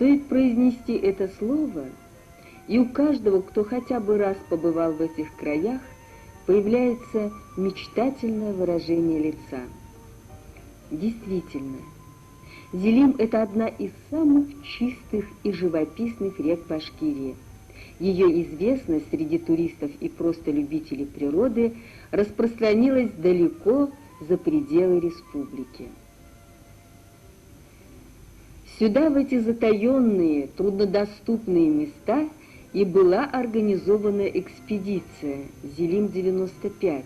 Стоит произнести это слово, и у каждого, кто хотя бы раз побывал в этих краях, появляется мечтательное выражение лица. Действительно, Зилим – это одна из самых чистых и живописных рек Башкирии. Ее известность среди туристов и просто любителей природы распространилась далеко за пределы республики. Сюда, в эти затаенные, труднодоступные места, и была организована экспедиция «Зилим-95».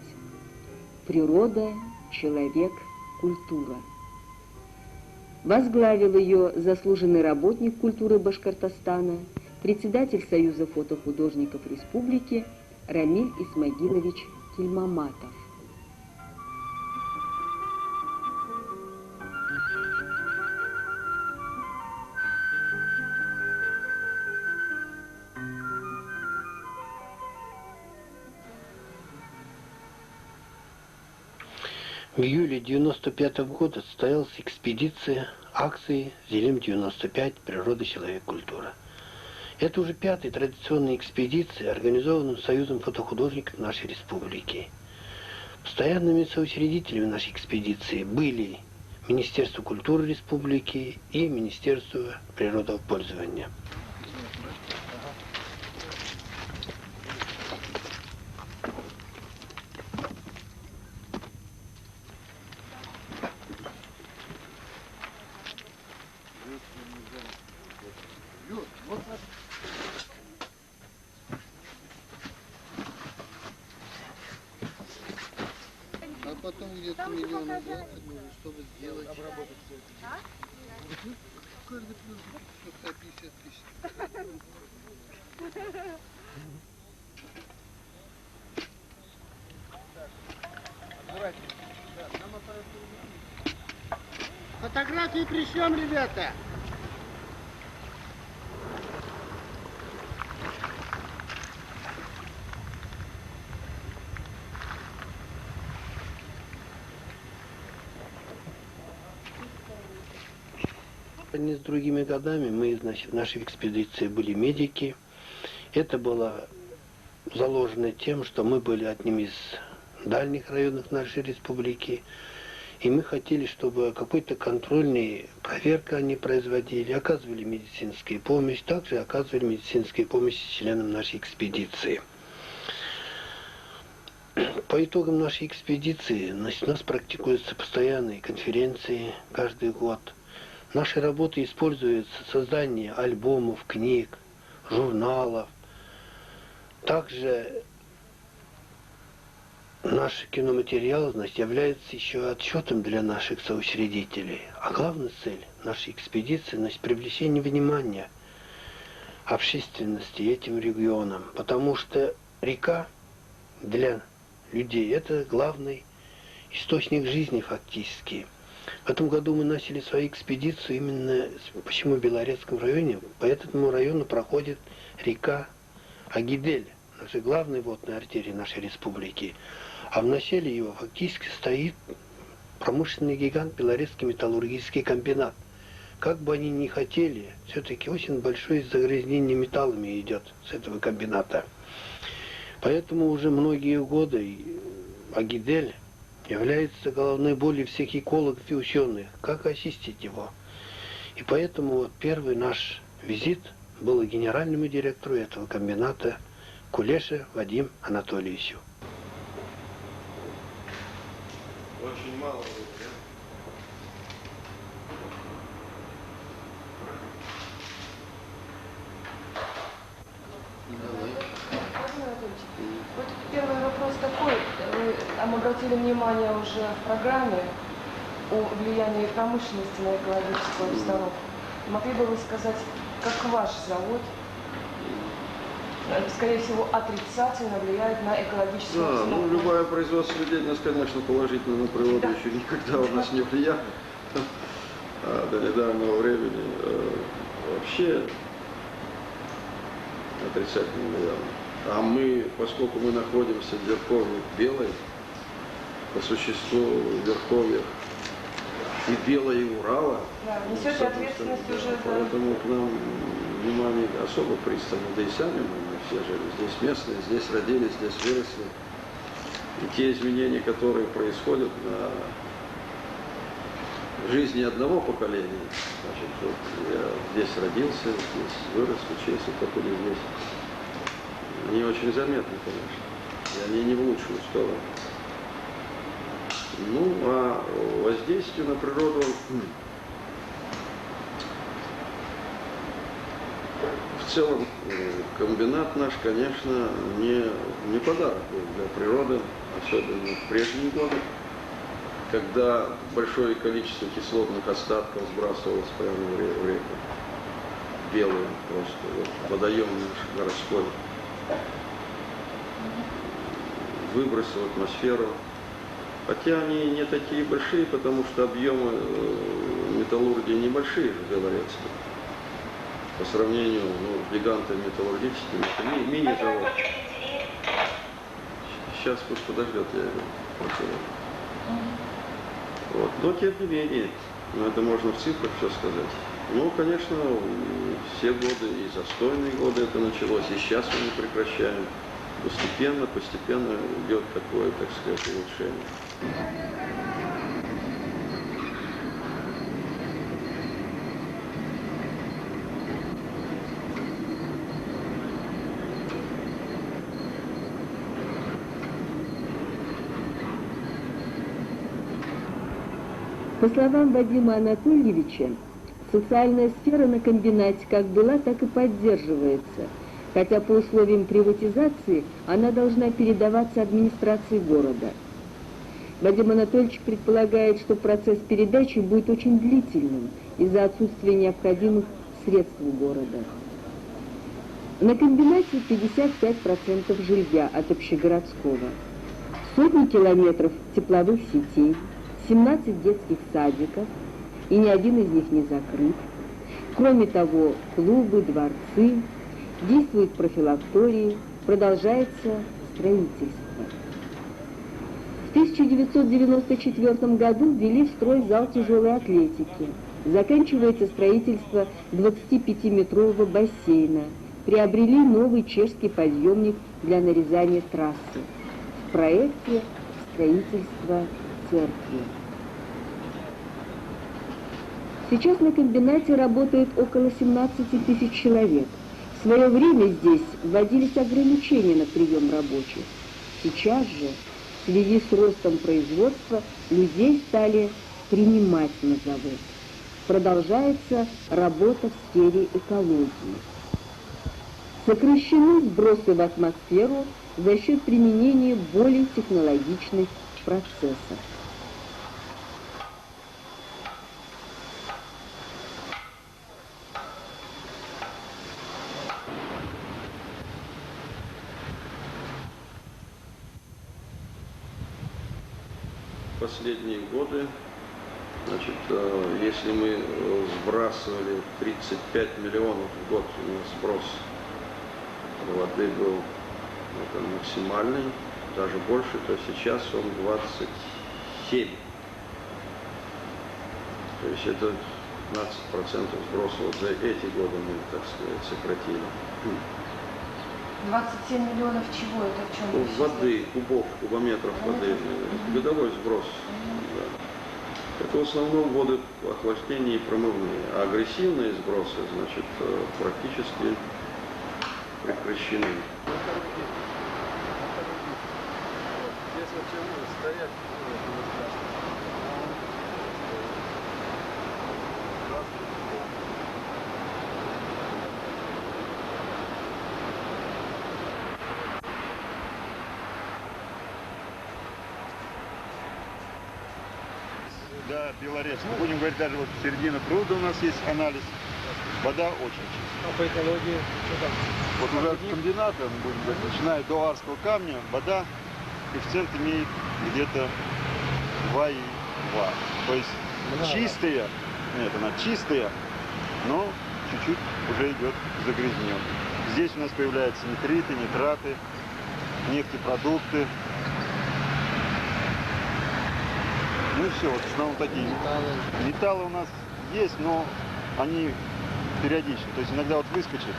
Природа, человек, культура. Возглавил ее заслуженный работник культуры Башкортостана, председатель Союза фотохудожников республики Рамиль Исмагилович Кильмаматов. В июле 1995 года состоялась экспедиция акции «Зилим-95. Природа, человек, культура». Это уже 5-я традиционная экспедиция, организованная Союзом фотохудожников нашей республики. Постоянными соучредителями нашей экспедиции были Министерство культуры республики и Министерство природопользования. А потом где-то миллиона, да, чтобы сделать. Обработать все это. Каждый плюс 150 тысяч. Фотографии пришлем, ребята! С другими годами мы, значит, в нашей экспедиции были медики. Это было заложено тем, что мы были одним из дальних районов нашей республики. И мы хотели, чтобы какой-то контрольный проверка они производили, оказывали медицинскую помощь, также оказывали медицинскую помощь членам нашей экспедиции. По итогам нашей экспедиции, значит, у нас практикуются постоянные конференции каждый год. Наши работы используются в создании альбомов, книг, журналов. Также наш киноматериал, значит, является еще отчетом для наших соучредителей. А главная цель нашей экспедиции, значит, привлечение внимания общественности этим регионам. Потому что река для людей – это главный источник жизни фактически. В этом году мы начали свою экспедицию именно почему в Белорецком районе. По этому району проходит река Агидель, наша главная водная артерия нашей республики. А в начале его фактически стоит промышленный гигант Белорецкий металлургический комбинат. Как бы они ни хотели, все-таки очень большое загрязнение металлами идет с этого комбината. Поэтому уже многие годы Агидель является головной болью всех экологов и ученых. Как очистить его? И поэтому вот первый наш визит был генеральному директору этого комбината Кулеше Вадиму Анатольевичу. Очень мало будет, да? Вот первый вопрос такой. Вы там обратили внимание уже в программе о влиянии промышленности на экологическую обстановку. Могли бы вы сказать, как ваш завод, скорее всего, отрицательно влияет на экологическую обстановку? Ну, любая производственная деятельность, конечно, положительно на природу еще никогда у нас не влияла. До недавнего времени вообще отрицательно влияло. А мы, поскольку мы находимся в верховье Белой, по существу в верховьях и Белого, и Урала. Да, несете ответственность уже за... Поэтому к нам внимание особо пристально, да и сами мы все жили здесь местные, здесь родились, здесь выросли. И те изменения, которые происходят в жизни одного поколения, значит, вот я здесь родился, здесь вырос, учился, покуда здесь, они очень заметны, конечно, и они не в лучшую сторону. Ну, а воздействие на природу в целом комбинат наш, конечно, не подарок был для природы, особенно в прежние годы, когда большое количество кислотных остатков сбрасывалось прямо в реку. Белые просто, вот, водоем наш городской выбросил в атмосферу. Хотя они не такие большие, потому что объемы металлургии небольшие в Белорецке. По сравнению с гигантами металлургическими, это мини-завод. Сейчас пусть подождет, я его. Вот. Но тем не менее, это можно в цифрах все сказать. Ну, конечно, все годы, и застойные годы это началось, и сейчас мы не прекращаем. Постепенно идет такое, так сказать, улучшение. По словам Вадима Анатольевича, социальная сфера на комбинате как была, так и поддерживается, хотя по условиям приватизации она должна передаваться администрации города. Вадим Анатольевич предполагает, что процесс передачи будет очень длительным из-за отсутствия необходимых средств у города. На комбинате 55% жилья от общегородского, сотни километров тепловых сетей, 17 детских садиков, и ни один из них не закрыт. Кроме того, клубы, дворцы, действуют профилактории, продолжается строительство. В 1994 году ввели в строй зал тяжелой атлетики. Заканчивается строительство 25-метрового бассейна. Приобрели новый чешский подъемник для нарезания трассы. В проекте строительство церкви. Сейчас на комбинате работает около 17 тысяч человек. В свое время здесь вводились ограничения на прием рабочих. Сейчас же, в связи с ростом производства, людей стали принимать на завод. Продолжается работа в сфере экологии. Сокращены сбросы в атмосферу за счет применения более технологичных процессов. Последние годы, значит, если мы сбрасывали 35 миллионов в год сброс воды был максимальный, даже больше, то сейчас он 27. То есть это 15% сброса вот за эти годы мы, так сказать, сократили. 27 миллионов чего? Это в чем? Воды, кубометров воды, годовой сброс. Да. Это в основном воды охлаждения и промывные. А агрессивные сбросы, значит, практически прекращены. Да, Белорецк. Будем говорить, даже вот середина пруда у нас есть анализ. Вода очень чистая. А по экологии что там? Вот уже от комбината, будем говорить, начиная до Арского камня, вода, коэффициент имеет где-то 2,2. То есть чистая, нет, она чистая, но чуть-чуть уже идет загрязнен. Здесь у нас появляются нитриты, нитраты, нефтепродукты. Ну Ну и все, вот в основном такие. Металлы у нас есть, но они периодичны. То есть иногда вот выскочит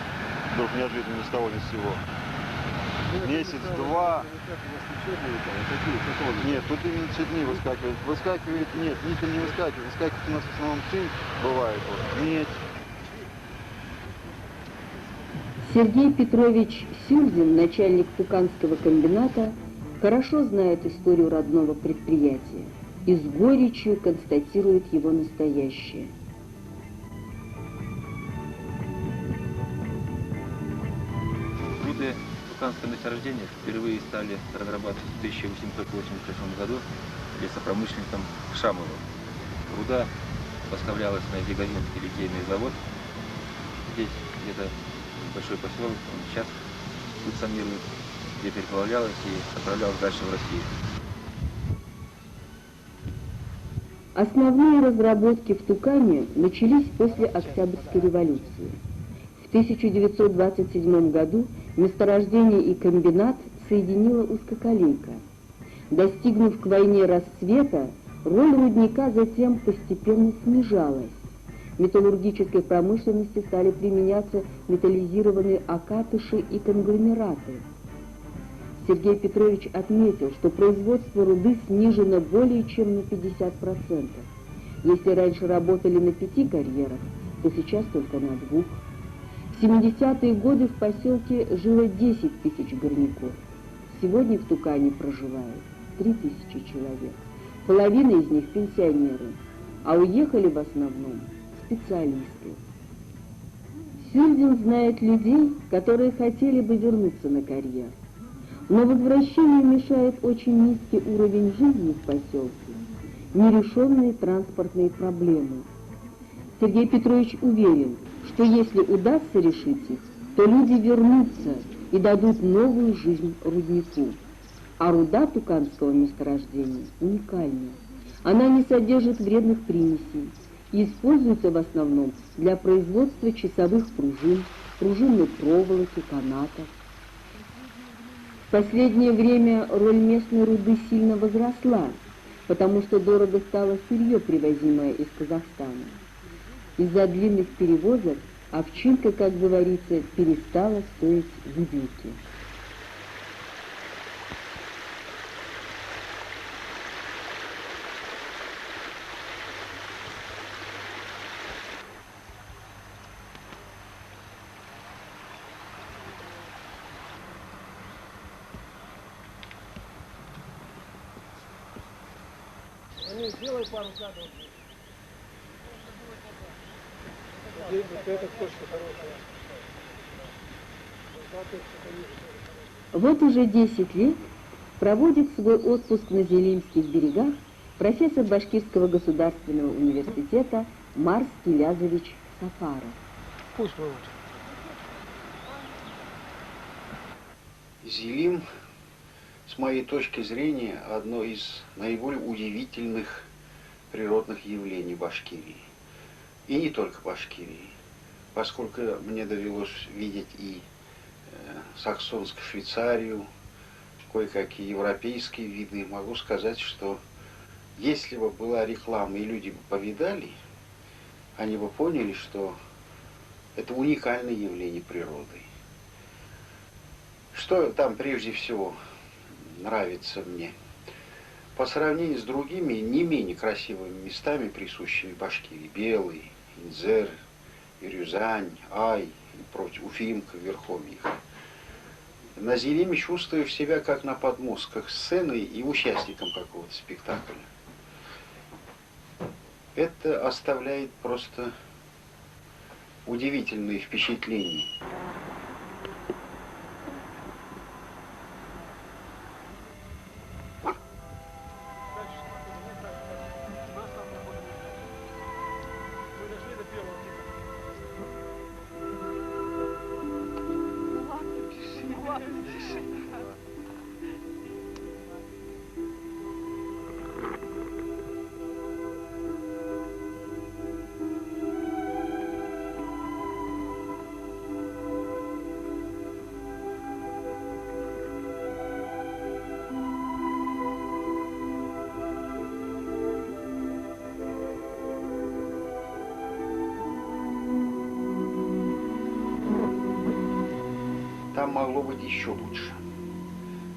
вдруг неожиданно ни с того ни с сего. Месяц-два. Нет, тут именно цветные выскакивают. Выскакивает, нет, никель не выскакивает. Выскакивает у нас в основном цинк, бывает, вот, медь. Сергей Петрович Сюрдин, начальник Туканского комбината, хорошо знает историю родного предприятия и с горечью констатирует его настоящее. Руды Туканского месторождения впервые стали разрабатывать в 1888 году лесопромышленником Шамовым. Руда поставлялась на Егоринский литейный завод. Здесь где-то большой поселок, он сейчас функционирует, где переплавлялась и отправлялась дальше в Россию. Основные разработки в Тукане начались после Октябрьской революции. В 1927 году месторождение и комбинат соединила узкоколейка. Достигнув к войне расцвета, роль рудника затем постепенно снижалась. В металлургической промышленности стали применяться металлизированные окатыши и конгломераты. Сергей Петрович отметил, что производство руды снижено более чем на 50%. Если раньше работали на 5 карьерах, то сейчас только на 2. В 70-е годы в поселке жило 10 тысяч горняков. Сегодня в Тукане проживает 3000 человек. Половина из них пенсионеры, а уехали в основном специалисты. Сюрдин знает людей, которые хотели бы вернуться на карьер. Но возвращению мешает очень низкий уровень жизни в поселке, нерешенные транспортные проблемы. Сергей Петрович уверен, что если удастся решить их, то люди вернутся и дадут новую жизнь руднику. А руда Туканского месторождения уникальна. Она не содержит вредных примесей и используется в основном для производства часовых пружин, пружинной проволоки, канатов. В последнее время роль местной руды сильно возросла, потому что дорого стало сырье, привозимое из Казахстана. Из-за длинных перевозок овчинка, как говорится, перестала стоить выделки. Сделай пару кадров. Это точно хорошая. Вот уже 10 лет проводит свой отпуск на Зелимских берегах профессор Башкирского государственного университета Марс Килязович Сафаров. Пусть проводит. Зелим, с моей точки зрения, одно из наиболее удивительных природных явлений Башкирии. И не только Башкирии, поскольку мне довелось видеть и Саксонскую Швейцарию, кое-какие европейские виды, могу сказать, что если бы была реклама и люди бы повидали, они бы поняли, что это уникальное явление природы. Что там прежде всего нравится мне? По сравнению с другими не менее красивыми местами, присущими Башкирии, Белый, Инзер, Рязань, Ай и прочее, Уфимка, Верховье. На Зелиме чувствую себя как на подмостках сцены и участником какого-то спектакля. Это оставляет просто удивительные впечатления. там могло быть еще лучше.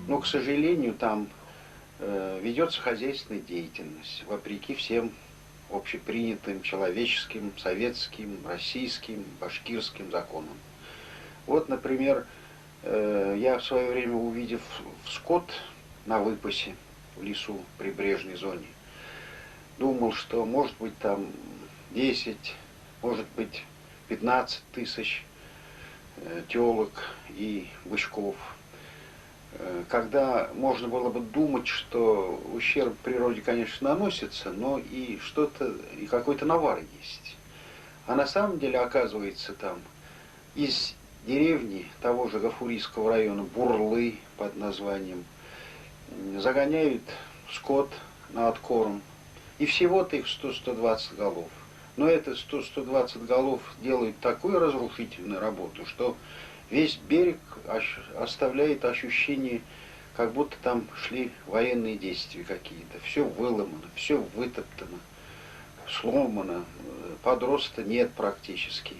Но, к сожалению, там ведется хозяйственная деятельность, вопреки всем общепринятым человеческим, советским, российским, башкирским законам. Вот, например, я в свое время, увидев скот на выпасе в лесу, в прибрежной зоне, думал, что может быть там 10, может быть 15 тысяч телок и бычков. Когда можно было бы думать, что ущерб природе, конечно, наносится, но и что-то, и какой-то навар есть. А на самом деле, оказывается, там из деревни того же Гафурийского района, Бурлы под названием, загоняют скот на откорм. И всего-то их 100-120 голов. Но это 100-120 голов делают такую разрушительную работу, что весь берег оставляет ощущение, как будто там шли военные действия какие-то. Все выломано, все вытоптано, сломано, подроста нет практически.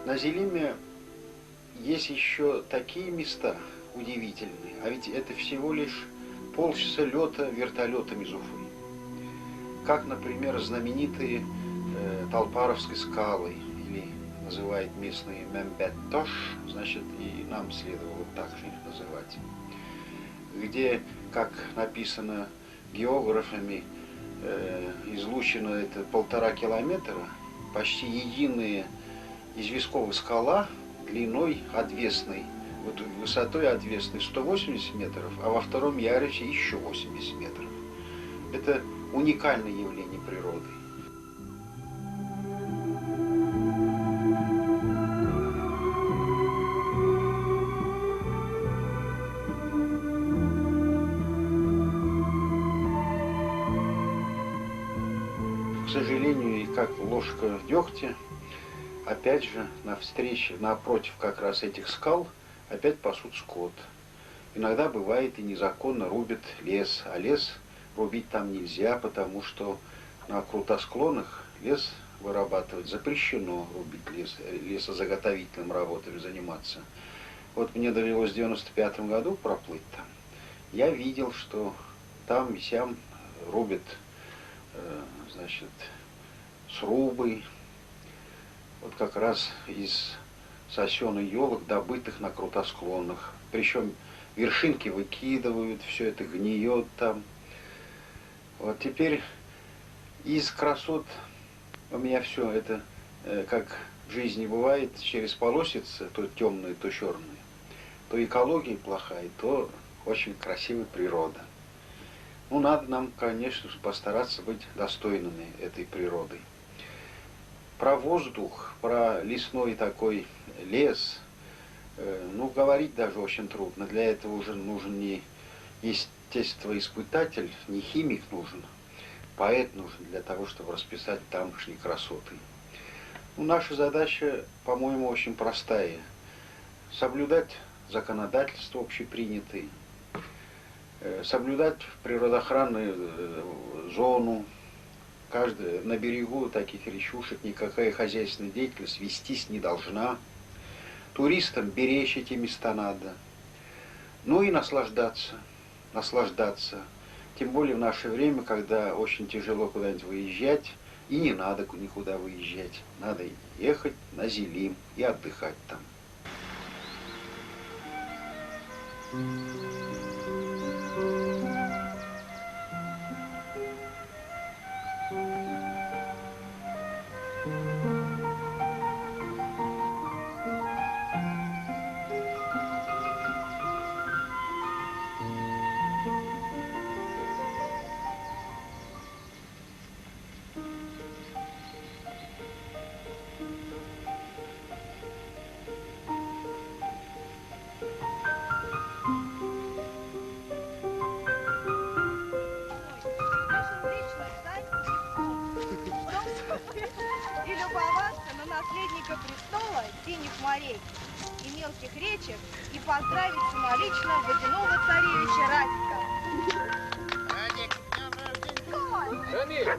На Зелиме есть еще такие места удивительные, а ведь это всего лишь полчаса лета вертолетом из Уфы. Как, например, знаменитые Талпаровской скалы, или называют местные Мембет-Тош, значит, и нам следовало так же их называть, где, как написано географами, излучено это 1,5 километра, почти единые известковая скала длиной отвесной, вот высотой отвесной 180 метров, а во втором ярусе еще 80 метров. Это уникальное явление природы. К сожалению, и как ложка дегтя, опять же, на встрече, напротив как раз этих скал, опять пасут скот. Иногда бывает и незаконно рубят лес, а лес рубить там нельзя, потому что на крутосклонах лес вырабатывать запрещено, рубить лес, лесозаготовительным работами заниматься. Вот мне довелось в 95 году проплыть там. Я видел, что там и сям рубят, значит, срубы, вот как раз из сосен и елок, добытых на крутосклонах. Причем вершинки выкидывают, все это гниет там. Вот теперь из красот у меня все это, как в жизни бывает, через полосицы, то темные, то черные. То экология плохая, то очень красивая природа. Ну, надо нам, конечно, постараться быть достойными этой природы. Про воздух, про лесной такой лес, ну, говорить даже очень трудно. Для этого уже нужен не естествоиспытатель, не химик нужен, поэт нужен для того, чтобы расписать тамошние красоты. Ну, наша задача, по-моему, очень простая. Соблюдать законодательство общепринятое, соблюдать природоохранную зону. Каждый, на берегу таких речушек никакая хозяйственная деятельность вестись не должна. Туристам беречь эти места надо. Ну и наслаждаться. Тем более в наше время, когда очень тяжело куда-нибудь выезжать, и не надо никуда выезжать. Надо ехать на Зелим и отдыхать там. наследника престола синих морей и мелких речек и поздравить самолично водяного царевича Радика. Радик, с днем рождения! Рамиль!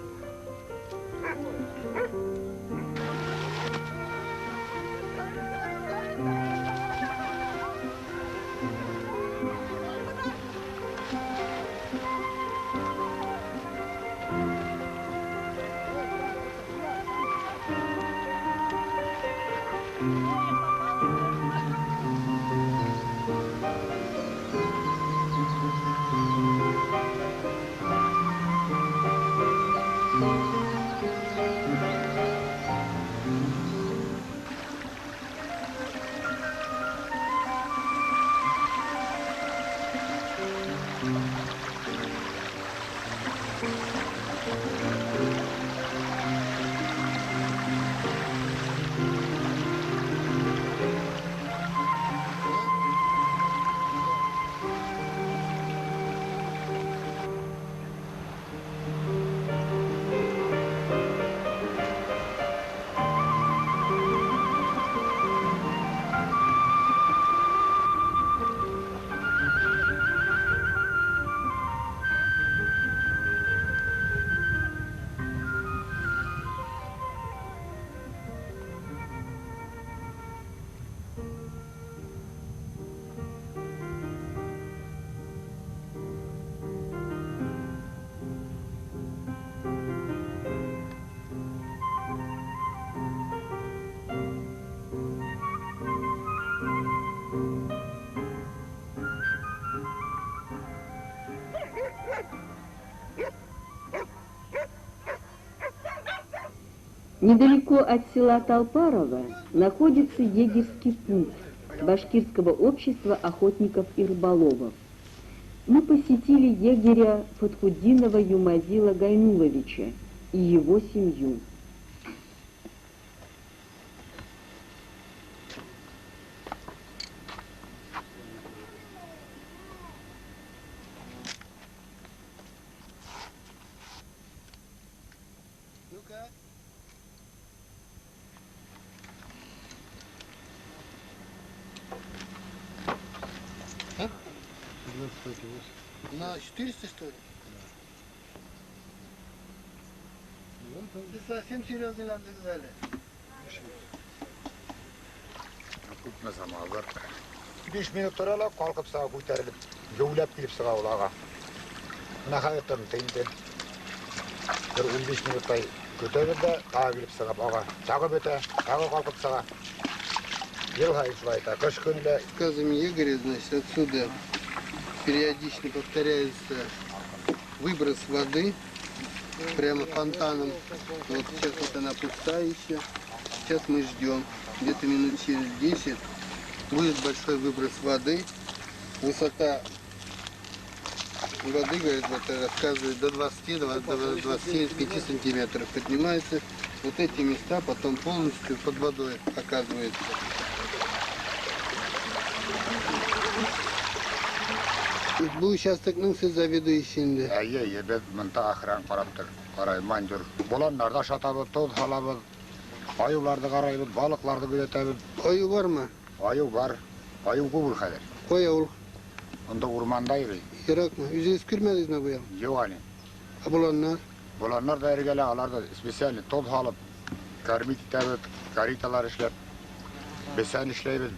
Недалеко от села Талпарово находится егерский пункт Башкирского общества охотников и рыболовов. Мы посетили егеря Фатхуддинова Юмазила Гайнуловича и его семью. Ну-ка. А? На 400, что ли? Ты совсем серьезный нам заказали. Көпме замалдар. 5 минут тұрала, қалқып саға көтеріліп, жаулап келіп саға олаға. Мына қағаттарын тейінден. Bir 15 минуттай көтерілді, тағы келіп саға баға. Тағы бөті, тағы қалқып саға. Ел хайшылайта, қыш күнде. Сказами егоря, значит, отсюда периодично повторяется выброс воды прямо фонтаном. Вот сейчас вот она пустая еще. Сейчас мы ждем. Где-то минут через 10 будет большой выброс воды. Высота воды, говорит, вот рассказывает, до 20-25 сантиметров поднимается. Вот эти места потом полностью под водой оказывается. Bu участокның сіз заведующийінде. Әйе, біз мұнта ақыран қарап тұр. Қарайман жүр. Боланларда шатабыз, тоз халабыз, аюларды қарайбыз, балықларды көретеміз. Аю бар ма? Аю бар. Аю көбір қадыр. Қой ауыл? Онда урмандайбыз. Ирак мı? Yüzünüz görmediniz mi bu yıl? Yok hani. Bulanlar? Bulanlar da ergele alarda spesiyalli toz halıp, karmit itebіз, karitalar işlep, besen işleybiz,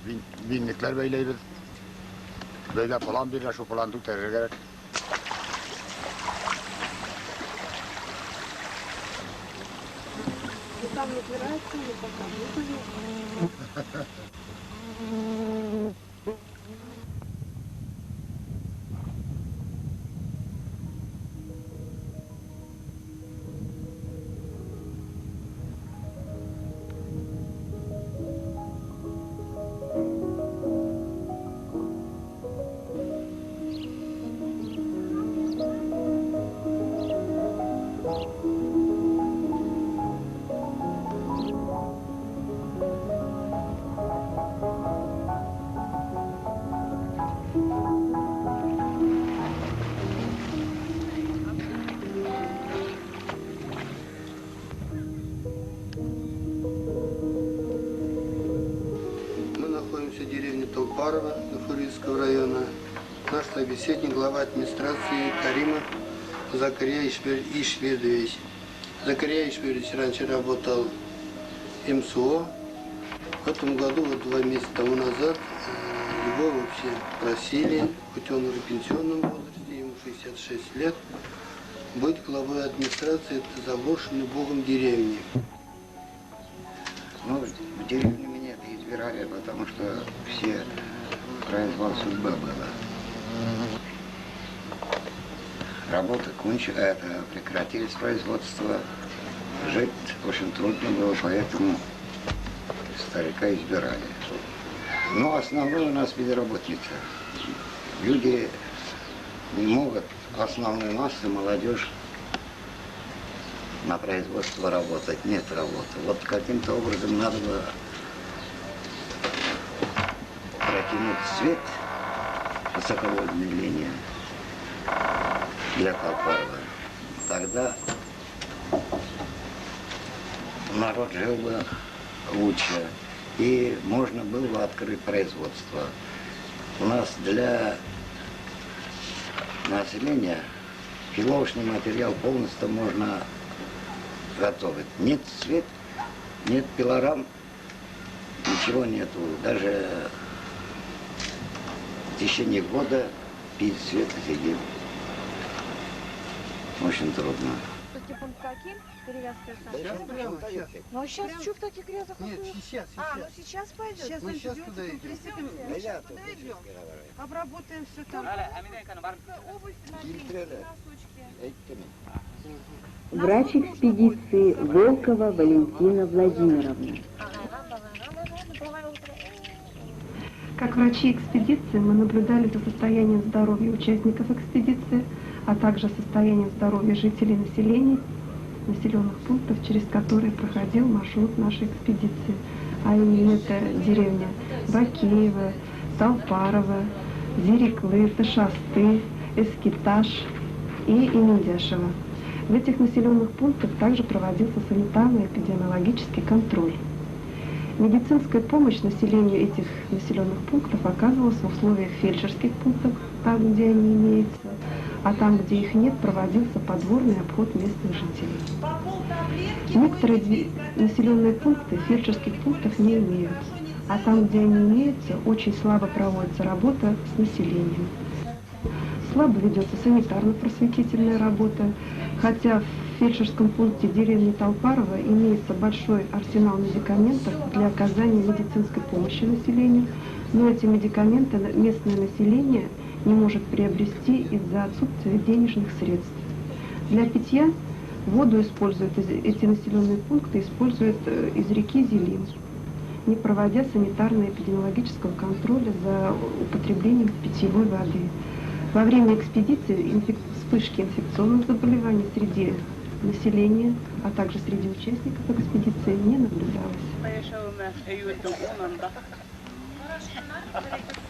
binlikler beyleybiz. Böyle plan bir şu plan tutarır gerek. Там набирается, но пока не Толпарова Гафурийского района, наш собеседник, глава администрации Карима Закария Ишведович. Закария Ишведович раньше работал в МСО. В этом году, вот 2 месяца тому назад, его вообще просили, хоть он уже в пенсионном возрасте, ему 66 лет, быть главой администрации заброшенной Богом деревни. Ну, в деревню меня это избирали, потому что все произвол судьба была. Работа кончилась, это прекратилось производство. Жить очень трудно было, поэтому старика избирали. Но основной у нас безработица. Люди не могут, основной массы, молодежь, на производство работать, нет работы. Вот каким-то образом надо было протянуть свет, высоковольтные линии для Толпарова. Тогда народ жил бы лучше, и можно было бы открыть производство. У нас для населения пиловочный материал полностью можно готовить. Нет свет, нет пилорам, ничего нету. Даже в течение года пить свет сидим. Очень трудно. Пункт каким? Перевязка Сейчас, прямо сейчас. Ну а сейчас что в таких грязах? Нет, сейчас. Ну сейчас пойдет. Сейчас мы сейчас туда идем. Мы сейчас туда идем. Обработаем все там. Обувь, носочки. Врач экспедиции Волкова Валентина Владимировна. Как врачи экспедиции мы наблюдали за состоянием здоровья участников экспедиции, а также состоянием здоровья жителей населения населенных пунктов, через которые проходил маршрут нашей экспедиции. А именно это деревня Бакеево, Толпарова, Зириклы, Ташасты, Эскитаж и Имендяшево. В этих населенных пунктах также проводился санитарно-эпидемиологический контроль. Медицинская помощь населению этих населенных пунктов оказывалась в условиях фельдшерских пунктов, там, где они имеются, а там, где их нет, проводился подворный обход местных жителей. Некоторые населенные пункты фельдшерских пунктов не имеют, а там, где они имеются, очень слабо проводится работа с населением. Слабо ведется санитарно-просветительная работа, хотя в фельдшерском пункте деревни Толпарова имеется большой арсенал медикаментов для оказания медицинской помощи населению, но эти медикаменты местное население не может приобрести из-за отсутствия денежных средств. Для питья воду используют, эти населенные пункты используют из реки Зелим, не проводя санитарно-эпидемиологического контроля за употреблением питьевой воды. Во время экспедиции вспышки инфекционных заболеваний среди населения, а также среди участников экспедиции не наблюдалось.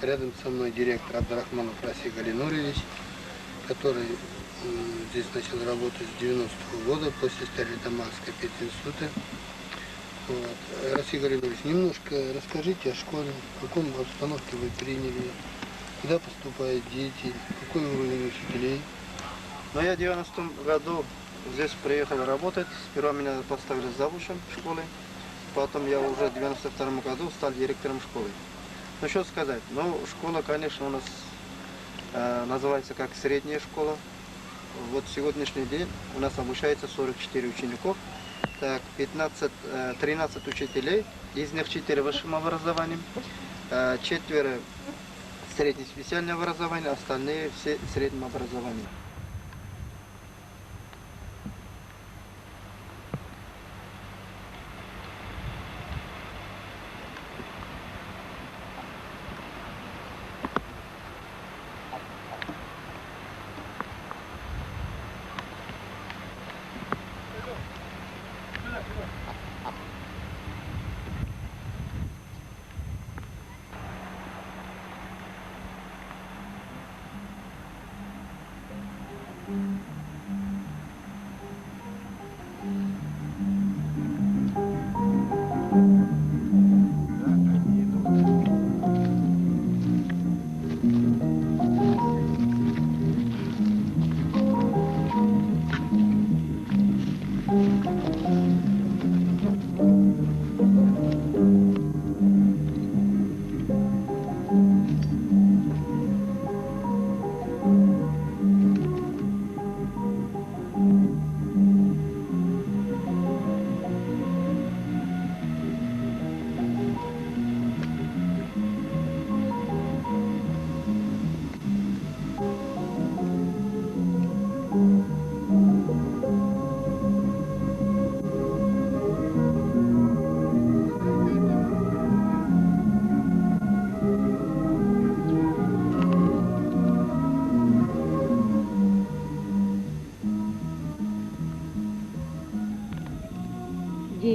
Рядом со мной директор Абдрахманов Расик Алинурович, который здесь начал работать с 90-го года после Стерлитамакской пединститута. Вот. Расик Алинурович, немножко расскажите о школе, в каком обстановке вы приняли, куда поступают дети, какой уровень учителей. Но я в 90-м году здесь приехал работать. Сперва меня поставили завучем школы, потом я уже в 92-м году стал директором школы. Ну что сказать, ну школа, конечно, у нас называется как средняя школа. Вот сегодняшний день у нас обучается 44 учеников, так 13 учителей, из них 4 высшим образованием, 4 среднеспециальное образование, остальные все средним образованием.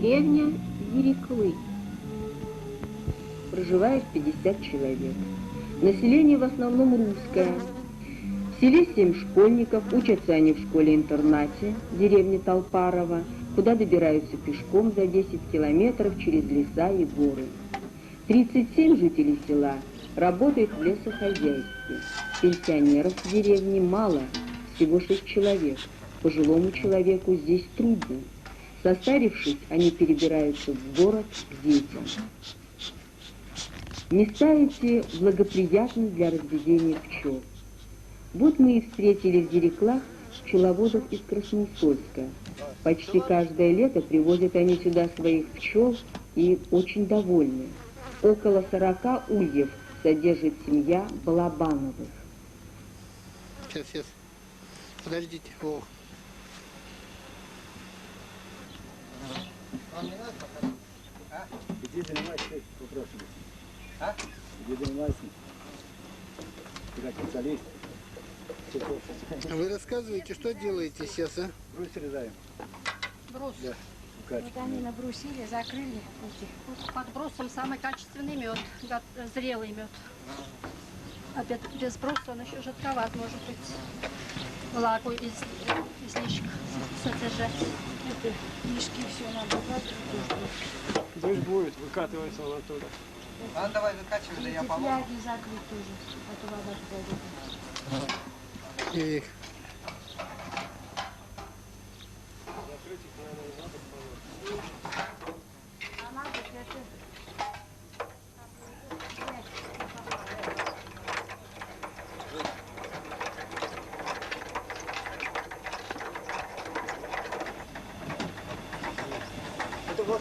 Деревня Зиреклы. Проживает 50 человек. Население в основном русское. В селе 7 школьников, учатся они в школе-интернате, деревне Толпарова, куда добираются пешком за 10 километров через леса и горы. 37 жителей села работают в лесохозяйстве. Пенсионеров в деревне мало, всего 6 человек. Пожилому человеку здесь трудно. Состарившись, они перебираются в город к детям. Места эти благоприятны для разведения пчел. Вот мы и встретили в Зиреклах пчеловодов из Красноусольска. Почти каждое лето привозят они сюда своих пчел и очень довольны. Около 40 ульев содержит семья Балабановых. Сейчас. Подождите. О. Иди занимайся вопросами. Иди занимайся. Ты как специалист. А вы рассказываете, что делаете сейчас, а? Брус срезаем. Брус. Да. Вот они набрусили, закрыли. Под брусом самый качественный мед, зрелый мед. А без бруса он еще жидковат, может быть. Влагу излишек содержать. Это лишки все надо убрать. Дождь будет, выкатывается он оттуда. А давай выкачивай, да я помогу. Фляги закрыть тоже, а то вода Эх.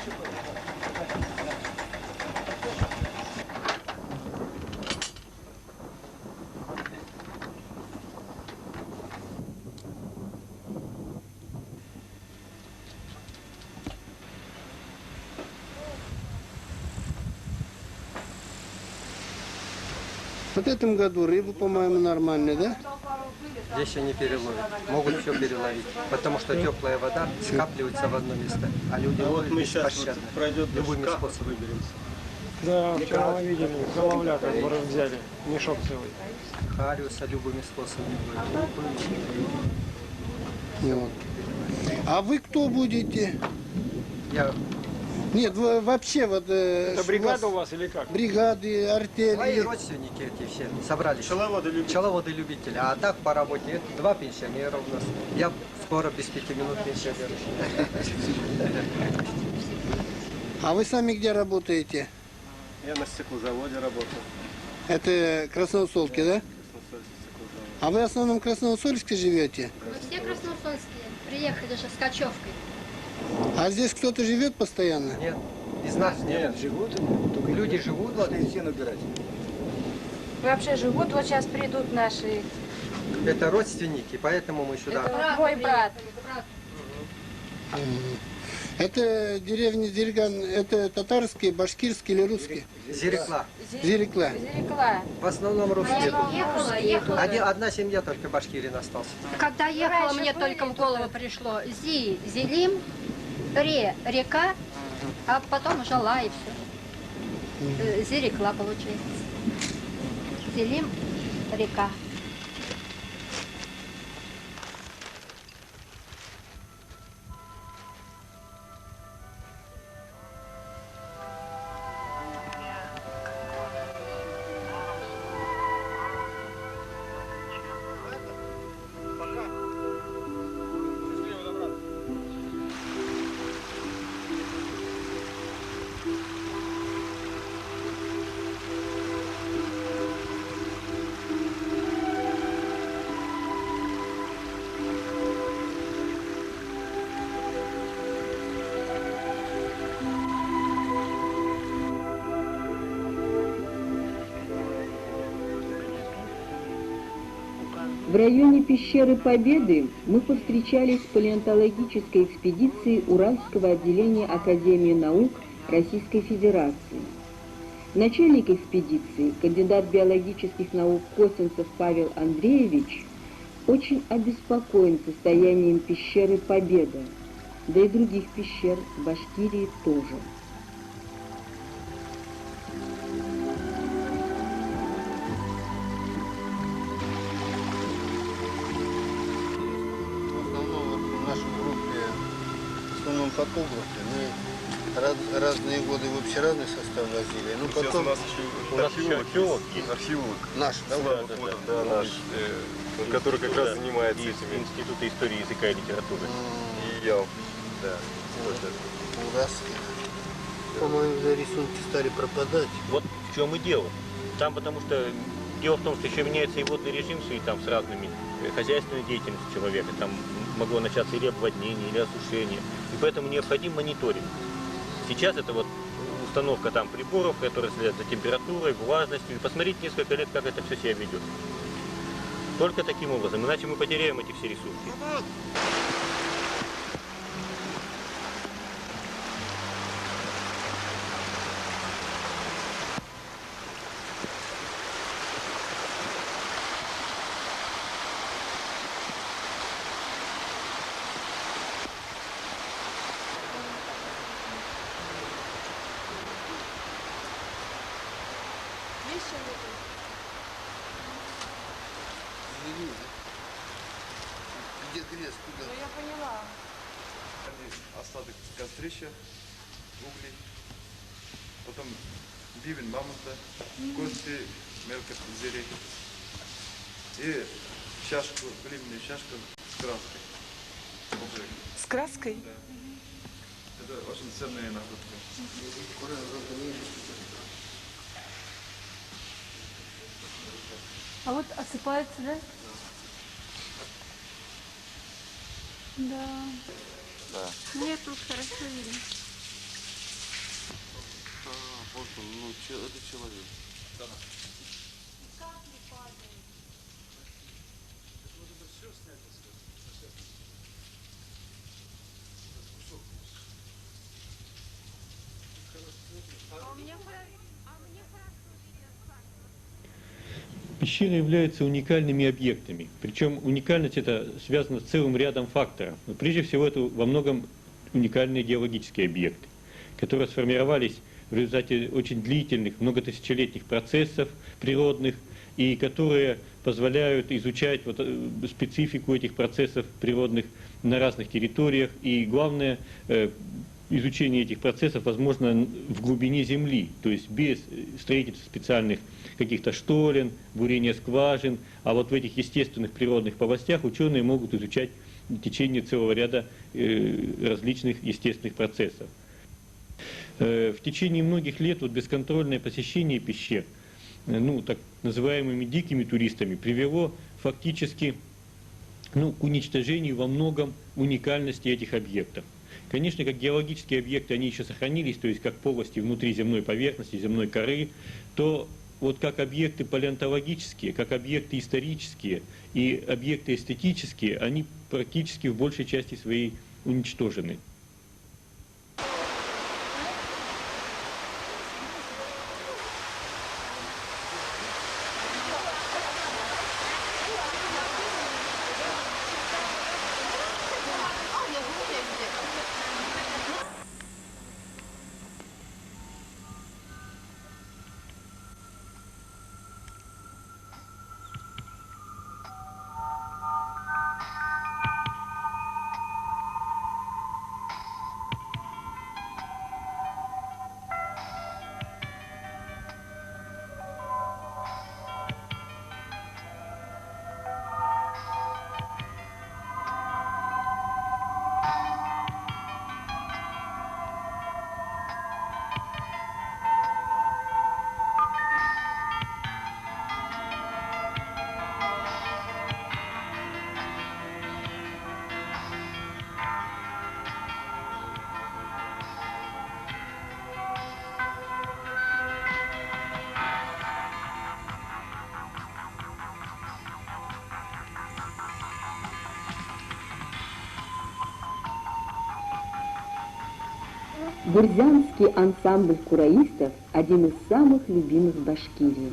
туда. Вот в этом году рыба, по-моему, нормальная, да? Здесь они переловят. Могут все переловить. Потому что теплая вода скапливается в одно место. А люди ловят беспощадно. Любыми способами. Да, вчера мы видели, головля как бы взяли, мешок целый. Хариуса любыми способами. Вот. А вы кто будете? Я... Нет, вы вообще вот... Это бригада у вас или как? Бригады, артели. Мои родственники эти все собрались. Пчеловоды-любители. А так по работе 2 пенсионера у нас. Я скоро без 5 минут пенсионер. А вы сами где работаете? Я на стеклозаводе работаю. Это Красноусольске, да? А вы в основном в Красноусольске живете? Мы все красноусольские. Приехали же с кочевкой. А здесь кто-то живет постоянно? Нет, из нас нет. Живут. Только люди живут. Надо все набирать. Вообще живут, вот сейчас придут наши. Это родственники, поэтому мы сюда. Это мой брат. Это деревня Зирган, это татарские, башкирские или русские? Зирекла. Зирекла. Зирекла. В основном русские. Ехала. Одна семья только башкирин остался. Когда ехала, мне только в голову пришло Зелим, река, а потом жила и все. Зирекла получается. Зелим, река. В районе пещеры Победы мы повстречались с палеонтологической экспедицией Уральского отделения Академии наук Российской Федерации. Начальник экспедиции, кандидат биологических наук Косинцев Павел Андреевич, очень обеспокоен состоянием пещеры Победа. да и других пещер в Башкирии тоже. Фотографы. Мы разные годы вообще разный состав возили. Ну, потом... У нас еще археолог есть. Археолог. Наш, да? Да, наш. Который как раз занимается этими. Института истории языка и литературы. И я. Да. По-моему, за рисунки стали пропадать. Вот в чем и дело. Там потому что... Дело в том, что еще меняется и водный режим, и там с разными хозяйственной деятельностью человека. Там могло начаться или обводнение, или осушение. И поэтому необходим мониторинг. Сейчас это вот установка там приборов, которые следят за температурой, влажностью. И посмотреть несколько лет, как это все себя ведет. Только таким образом, иначе мы потеряем эти все ресурсы. Где грязь, куда? Ну, я поняла. Остаток кострища, угли, потом бивень мамонта, кости мелких зверей и чашку, глиняную чашку с краской. С краской? Да. Это очень ценная находка. А вот осыпается, да? Да. Да. Нет, тут хорошо видно. Вот он, ну, это человек. Да. Пещеры являются уникальными объектами. Причем уникальность это связана с целым рядом факторов. Но прежде всего это во многом уникальные геологические объекты, которые сформировались в результате очень длительных, многотысячелетних процессов природных, и которые позволяют изучать вот специфику этих процессов природных на разных территориях. И главное, изучение этих процессов возможно в глубине земли, то есть без строительства специальных каких-то штолен, бурения скважин, а вот в этих естественных природных полостях ученые могут изучать течение целого ряда различных естественных процессов. В течение многих лет вот бесконтрольное посещение пещер, ну, так называемыми дикими туристами, привело фактически к уничтожению во многом уникальности этих объектов. Конечно, как геологические объекты они еще сохранились, то есть как полости внутри земной поверхности, земной коры, то вот как объекты палеонтологические, как объекты исторические и объекты эстетические, они практически в большей части своей уничтожены. Гурзянский ансамбль кураистов – один из самых любимых в Башкирии.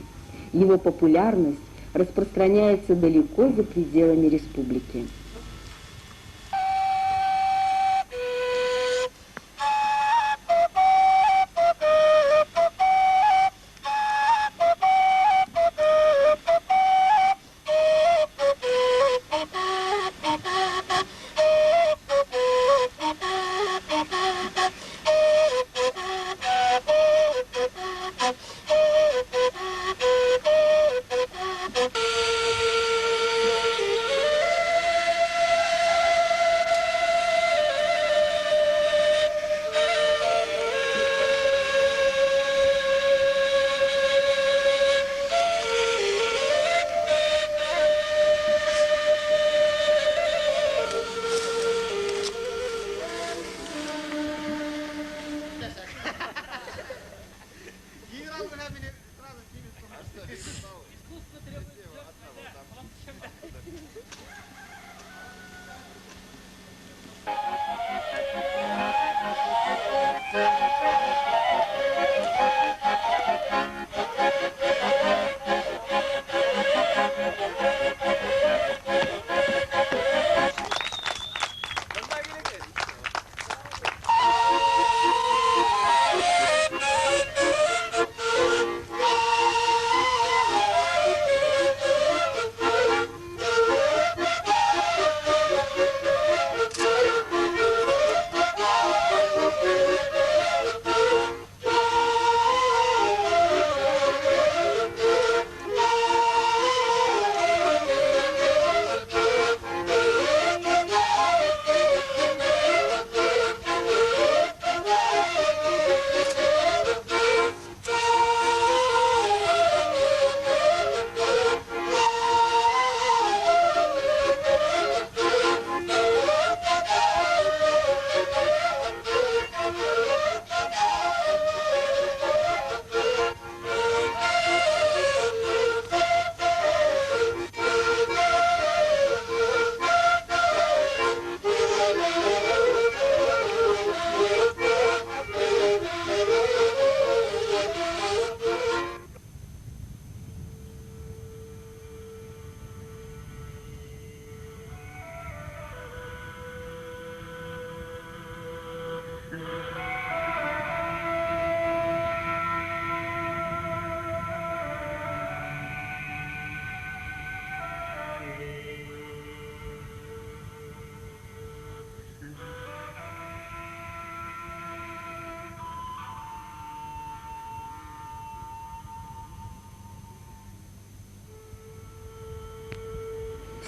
Его популярность распространяется далеко за пределами республики.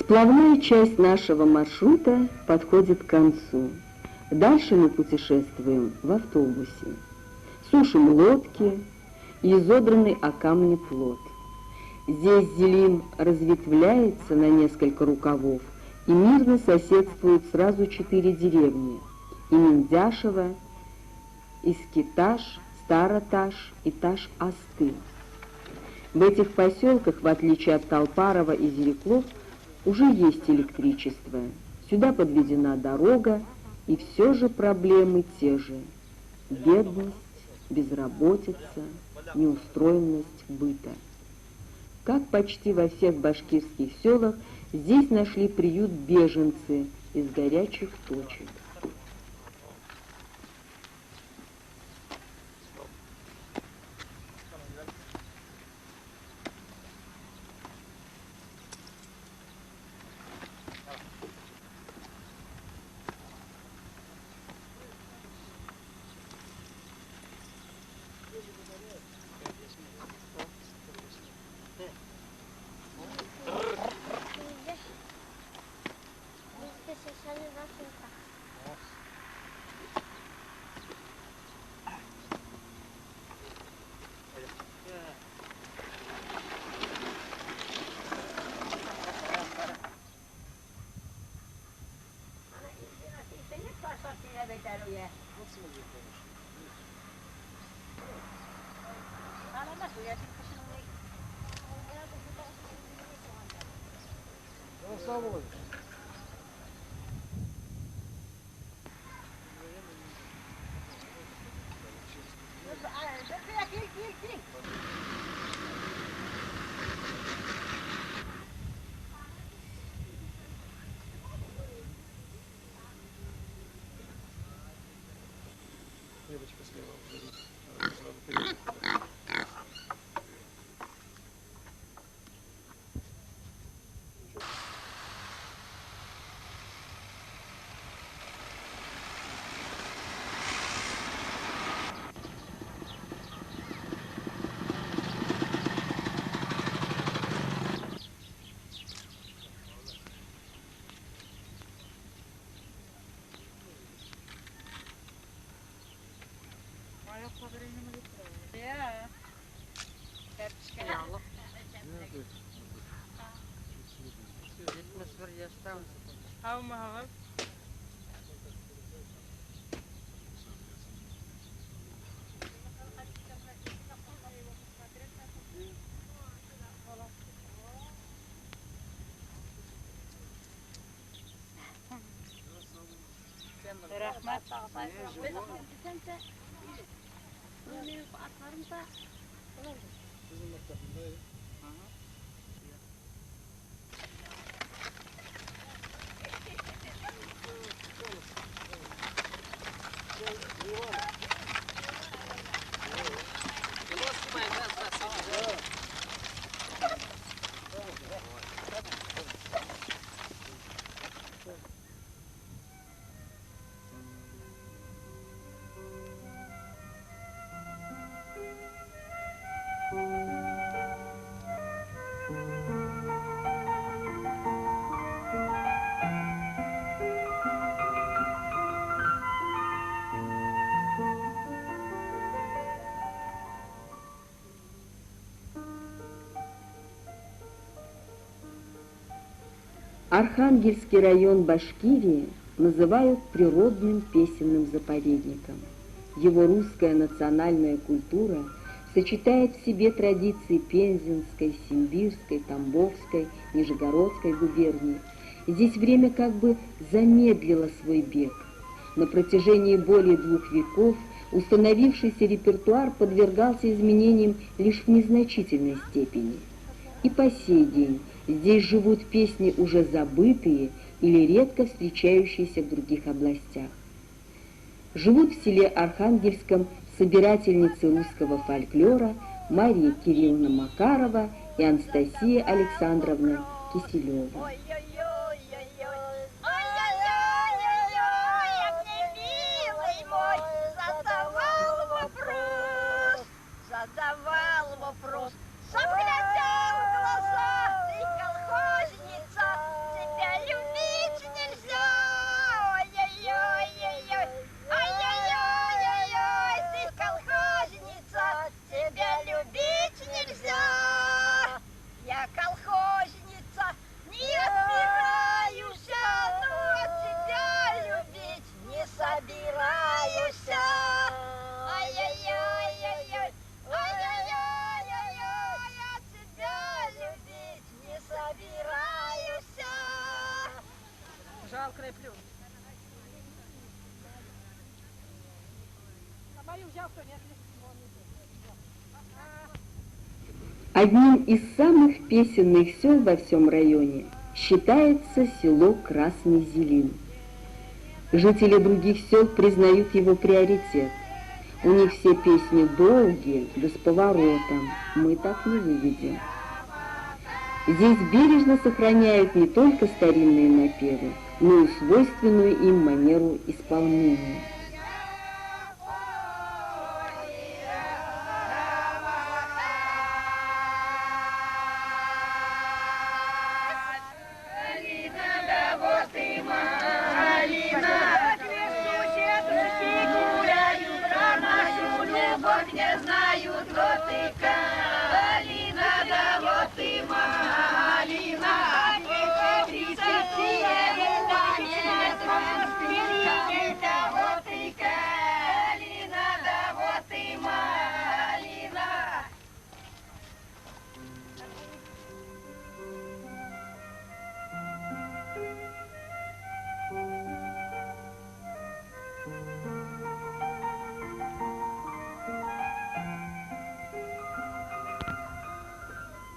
Сплавная часть нашего маршрута подходит к концу. Дальше мы путешествуем в автобусе. Сушим лодки и изодранный о камни плот. Здесь Зелим разветвляется на несколько рукавов и мирно соседствуют сразу 4 деревни: Имендяшево, Искиташ, Староташ и Таш-Асты. В этих поселках, в отличие от Талпарова и Зереклов, уже есть электричество. Сюда подведена дорога, и все же проблемы те же: бедность, безработица, неустроенность быта. Как почти во всех башкирских селах, здесь нашли приют беженцы из горячих точек. Архангельский район Башкирии называют природным песенным заповедником. Его русская национальная культура сочетает в себе традиции Пензенской, Симбирской, Тамбовской, Нижегородской губерний. Здесь время как бы замедлило свой бег. На протяжении более 2 веков установившийся репертуар подвергался изменениям лишь в незначительной степени. И по сей день здесь живут песни, уже забытые или редко встречающиеся в других областях. Живут в селе Архангельском собирательницы русского фольклора Мария Кирилловна Макарова и Анастасия Александровна Киселева. Одним из самых песенных сел во всем районе считается село Красный Зелим. Жители других сел признают его приоритет. У них все песни долгие, да с поворотом. Мы так не выведем. Здесь бережно сохраняют не только старинные напевы, но и свойственную им манеру исполнения.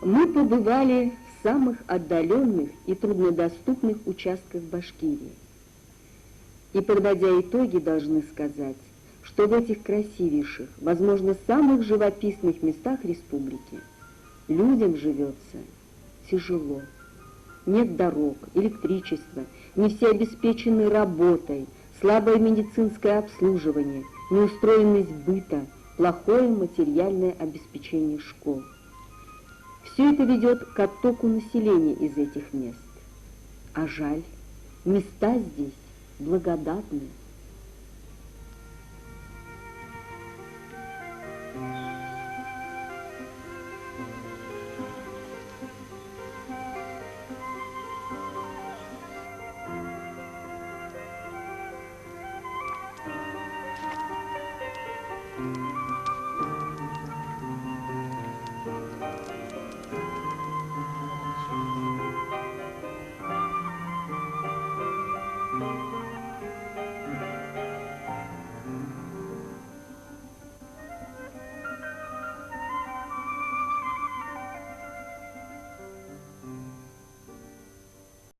Мы побывали в самых отдаленных и труднодоступных участках Башкирии. И, подводя итоги, должны сказать, что в этих красивейших, возможно, самых живописных местах республики людям живется тяжело. Нет дорог, электричества, не все обеспечены работой, слабое медицинское обслуживание, неустроенность быта, плохое материальное обеспечение школ. Все это ведет к оттоку населения из этих мест. А жаль, места здесь благодатные.